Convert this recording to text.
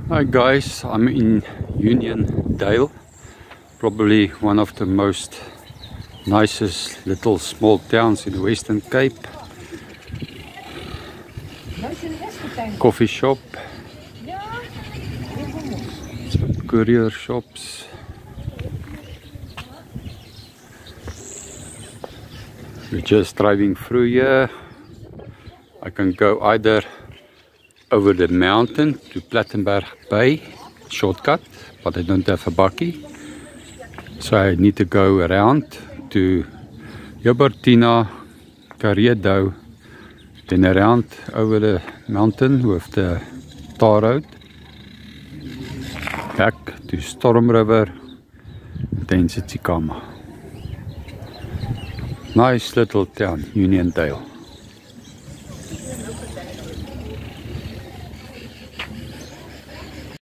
Hi guys, I'm in Uniondale, probably one of the most nicest little small towns in the Western Cape. Coffee shop, some courier shops. We're just driving through here. I can go either over the mountain to Plettenberg Bay, shortcut, but I don't have a bakkie, so I need to go around to Joubertina, Karedo, then around over the mountain with the tar road, back to Storm River, then Tsitsikamma. Nice little town, Uniondale.